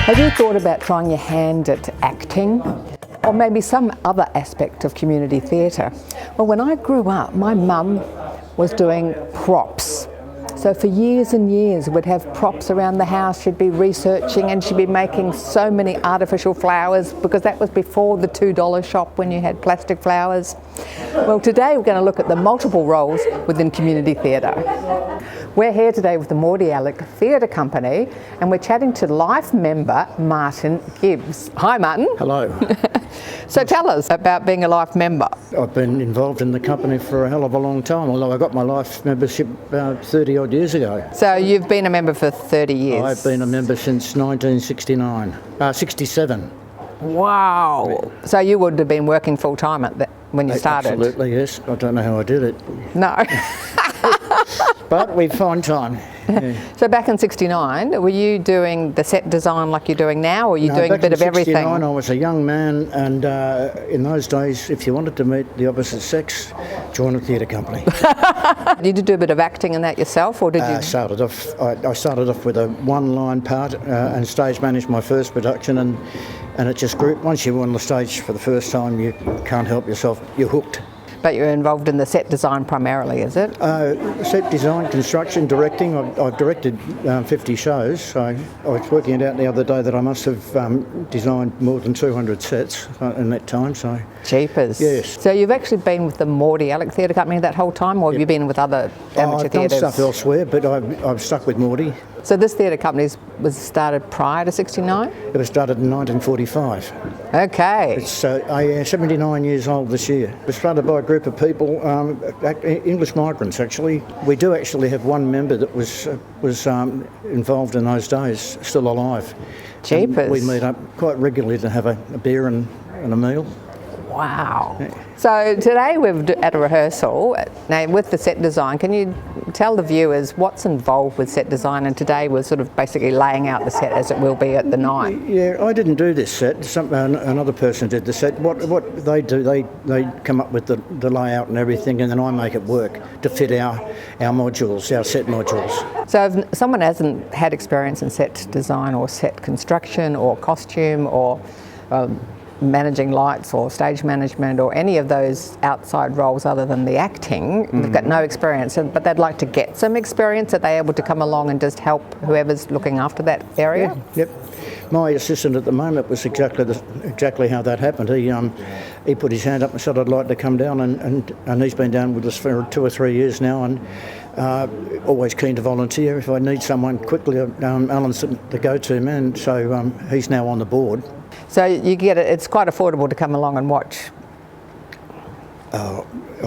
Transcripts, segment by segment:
Have you thought about trying your hand at acting? Or maybe some other aspect of community theatre? Well, when I grew up, my mum was doing props. So for years and years we'd have props around the house. She'd be researching and she'd be making so many artificial flowers, because that was before the $2 shop when you had plastic flowers. Well, today we're going to look at the multiple roles within community theatre. We're here today with the Mordialloc Theatre Company and we're chatting to Life member Martin Gibbs. Hi Martin. Hello. So tell us about being a Life member. I've been involved in the company for a hell of a long time, although I got my Life membership 30 odd years ago. So you've been a member for 30 years? I've been a member since 67. Wow. So you would have been working full time when you started? Absolutely, yes. I don't know how I did it. No. But we find time. Yeah. So back in 69, were you doing the set design like you're doing now, or were you doing a bit of everything? Back in 69 I was a young man, and in those days, if you wanted to meet the opposite sex, join a theatre company. Did you do a bit of acting in that yourself, or did you? I started off with a one-line part and stage managed my first production, and it just grew. Once you're on the stage for the first time, you can't help yourself, you're hooked. But you're involved in the set design primarily, is it? Set design, construction, directing. I've directed 50 shows. So I was working it out the other day that I must have designed more than 200 sets in that time. So Jeepers. Yes. So you've actually been with the Mordialloc Theatre Company that whole time, or have you been with other amateur theatres? I've done stuff elsewhere, but I've stuck with Mordi. So this theatre company was started prior to 69? It was started in 1945. Okay. It's 79 years old this year. It was started by a group of people, English migrants actually. We do actually have one member that was involved in those days, still alive. Jeepers. We meet up quite regularly to have a beer and a meal. Wow. Yeah. So today we're at a rehearsal. Now with the set design, can you tell the viewers what's involved with set design? And today we're sort of basically laying out the set as it will be at the night. Yeah, I didn't do this set. Another person did the set. What they do, they come up with the layout and everything, and then I make it work to fit our modules, our set modules. So if someone hasn't had experience in set design or set construction or costume or managing lights or stage management or any of those outside roles other than the acting, they've got no experience, but they'd like to get some experience, are they able to come along and just help whoever's looking after that area? Yeah, yep. My assistant at the moment was exactly how that happened. He put his hand up and said I'd like to come down, and he's been down with us for 2 or 3 years now, and always keen to volunteer if I need someone quickly. Alan's the go-to man, so he's now on the board. So you get it, it's quite affordable to come along and watch? I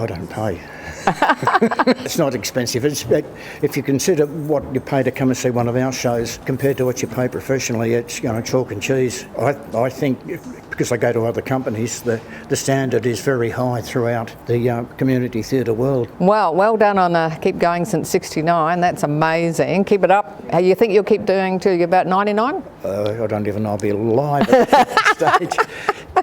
don't pay. It's not expensive. If you consider what you pay to come and see one of our shows compared to what you pay professionally, it's chalk and cheese. I think, because I go to other companies, the standard is very high throughout the community theatre world. Well done on keep going since 69. That's amazing. Keep it up. You think you'll keep doing till you're about 99? I don't even know I'll be alive at that stage.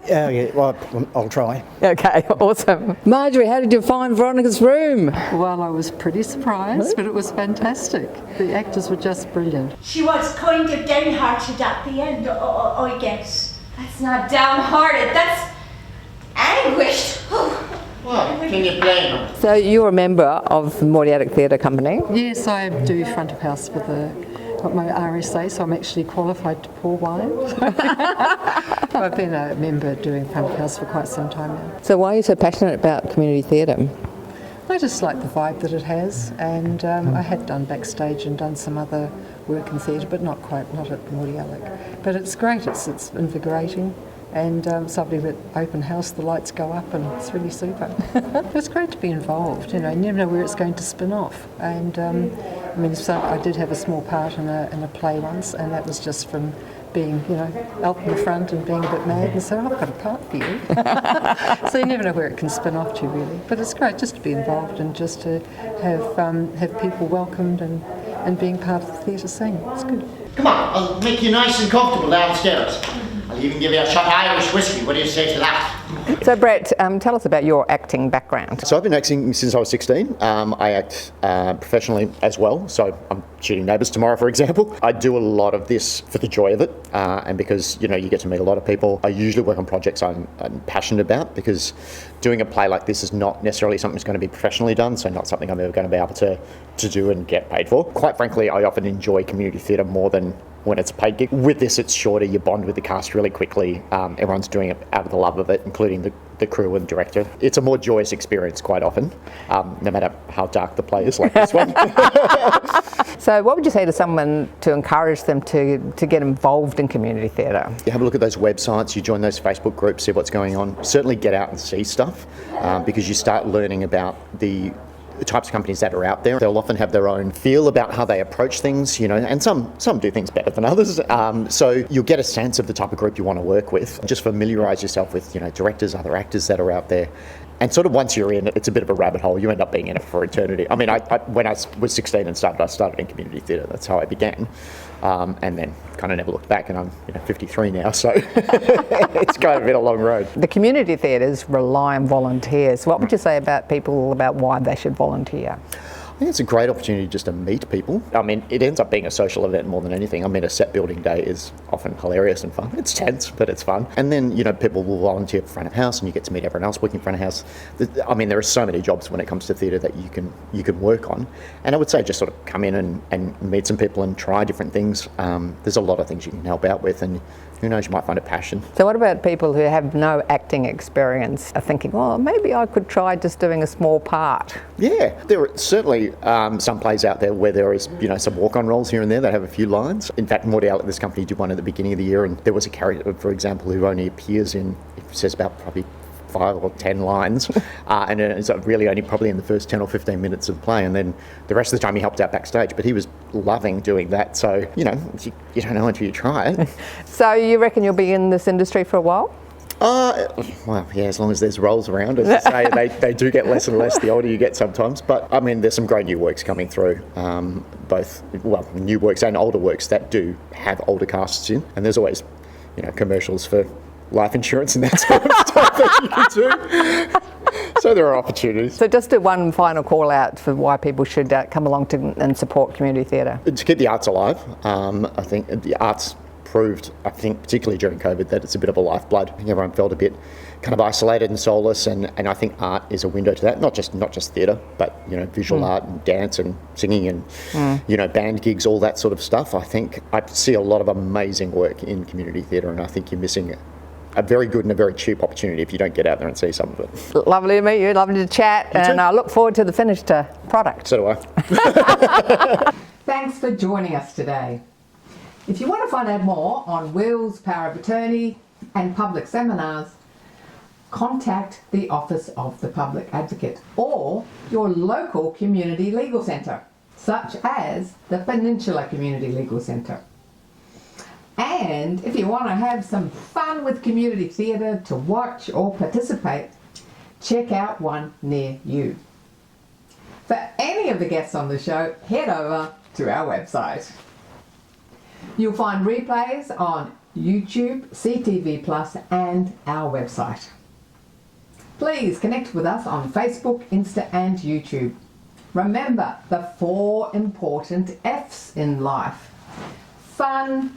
Yeah, well, I'll try. Okay, awesome. Marjorie, how did you find Veronica's room? Well, I was pretty surprised, but it was fantastic. The actors were just brilliant. She was kind of downhearted at the end, I guess. That's not downhearted, that's anguished. Well, can you blame her? So you're a member of the Mordialloc Theatre Company? Yes, I do front of house for my RSA, so I'm actually qualified to pour wine. I've been a member doing front of house for quite some time now. So why are you so passionate about community theatre? I just like the vibe that it has, and I had done Backstage and done some other work in theatre, but not at Mordialloc. But it's great, it's invigorating, and it's lovely with open house, the lights go up and it's really super. It's great to be involved, you never know where it's going to spin off. And I did have a small part in a play once, and that was just from being, out in the front and being a bit mad and saying, I've got a part for you. So you never know where it can spin off to, really. But it's great just to be involved and just to have people welcomed and being part of the theatre scene. It's good. Come on, I'll make you nice and comfortable downstairs. I'll even give you a shot of Irish whiskey. What do you say to that? So Brett, tell us about your acting background. So I've been acting since I was 16. I act professionally as well. So I'm shooting Neighbours tomorrow, for example. I do a lot of this for the joy of it, and because you get to meet a lot of people. I usually work on projects I'm passionate about, because doing a play like this is not necessarily something that's going to be professionally done, so not something I'm ever going to be able to do and get paid for. Quite frankly, I often enjoy community theatre more than when it's a paid gig. With this, it's shorter, you bond with the cast really quickly. Everyone's doing it out of the love of it, including the crew and director. It's a more joyous experience quite often, no matter how dark the play is, like this one. So what would you say to someone to encourage them to get involved in community theatre? You have a look at those websites, you join those Facebook groups, see what's going on. Certainly get out and see stuff, because you start learning about the types of companies that are out there. They'll often have their own feel about how they approach things, and some do things better than others. So you'll get a sense of the type of group you want to work with. Just familiarise yourself with, directors, other actors that are out there. And sort of once you're in it, it's a bit of a rabbit hole. You end up being in it for eternity. I mean, when I was 16 and I started in community theatre. That's how I began. And then kind of never looked back, and I'm 53 now, so it's kind of been a long road. The community theatres rely on volunteers. What would you say about people, about why they should volunteer? I think it's a great opportunity just to meet people. I mean, it ends up being a social event more than anything. I mean, a set building day is often hilarious and fun. It's tense, but it's fun. And then, people will volunteer for front of house, and you get to meet everyone else working front of house. I mean, there are so many jobs when it comes to theatre that you can work on. And I would say just sort of come in and meet some people and try different things. There's a lot of things you can help out with, and who knows, you might find a passion. So what about people who have no acting experience are thinking, well, maybe I could try just doing a small part? Yeah, there are certainly some plays out there where there is, some walk-on roles here and there that have a few lines. In fact, Mordialloc, this company, did one at the beginning of the year, and there was a character, for example, who only appears in, it says about probably 5 or 10 lines, and it's really only probably in the first 10 or 15 minutes of the play, and then the rest of the time he helped out backstage. But he was loving doing that, so you don't know until you try it. So you reckon you'll be in this industry for a while? Well, yeah, as long as there's roles around. As I say, they do get less and less the older you get sometimes. But I mean, there's some great new works coming through, both new works and older works that do have older casts in, and there's always commercials for life insurance and that sort of stuff that you can do. So there are opportunities. So just do one final call out for why people should come along and support community theatre. To keep the arts alive. I think the arts proved, I think particularly during COVID, that it's a bit of a lifeblood. Everyone felt a bit kind of isolated and soulless, and I think art is a window to that. Not just theatre, but visual art and dance and singing and band gigs, all that sort of stuff. I think I see a lot of amazing work in community theatre, and I think you're missing a very good and a very cheap opportunity if you don't get out there and see some of it. Lovely to meet you, lovely to chat, and I look forward to the finished product. So do I. Thanks for joining us today. If you want to find out more on wills, power of attorney and public seminars, contact the Office of the Public Advocate or your local community legal centre, such as the Peninsula Community Legal Centre. And if you want to have some fun with community theatre to watch or participate, check out one near you. For any of the guests on the show, head over to our website. You'll find replays on YouTube, CTV Plus and our website. Please connect with us on Facebook, Insta and YouTube. Remember the 4 important F's in life: fun,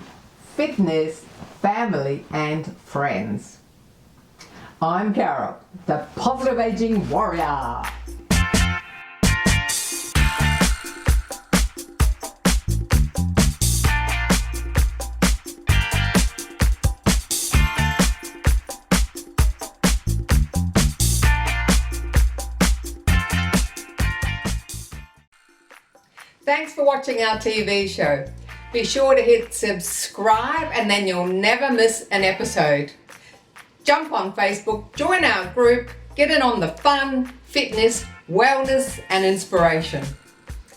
fitness, family and friends. I'm Carol, the Positive Aging Warrior. Thanks for watching our TV show. Be sure to hit subscribe and then you'll never miss an episode. Jump on Facebook, join our group, get in on the fun, fitness, wellness and inspiration.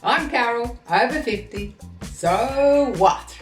I'm Carol, over 50, so what?